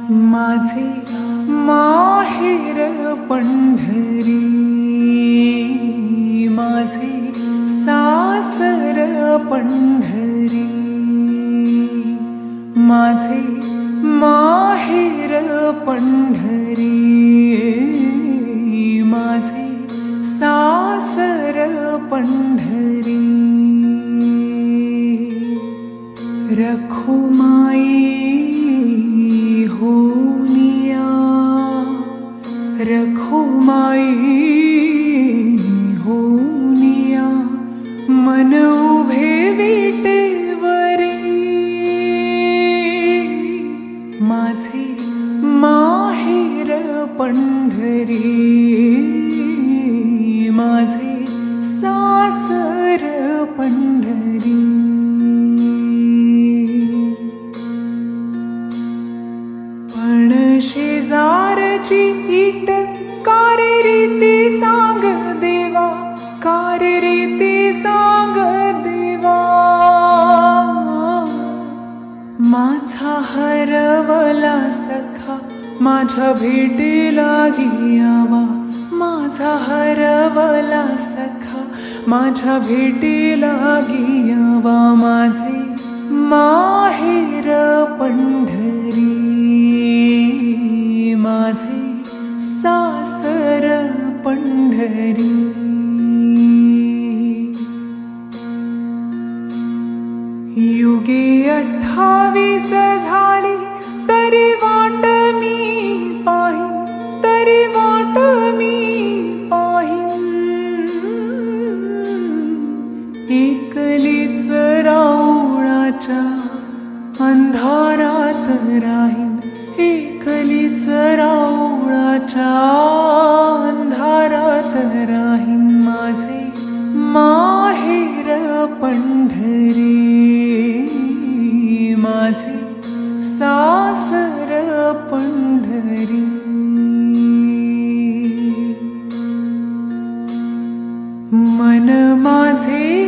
माझे माहेर पंढरी, माझे सासर पंढरी, माझे माहेर पंढरी, माझे सासर पंढरी। रखुमाई होनिया, रखुमाई होनिया, मन उभे विटेवरी। माझे माहेर पंढरी, माझे सासर पंढरी। पण शेजारची इट कारे रीती सांग देवा, कारे रीती सांग देवा। माझा हरवला सखा माझ्या भेटीला यावा, माझा हरवला सखा माझ्या भेटीला यावा। माझे माहेर पंढरी, माझे सासर पंढरी। युगे 28 झाली तरी वाट मी पाहीन, तरी वाट मी पाहीन। एकलीच राऊळाच्या अंधारात राहीन, एकलीच राऊळाच्या अंधारात राहीन। माझे माहेर पंढरी, माझे सासर पंढरी। मन माझे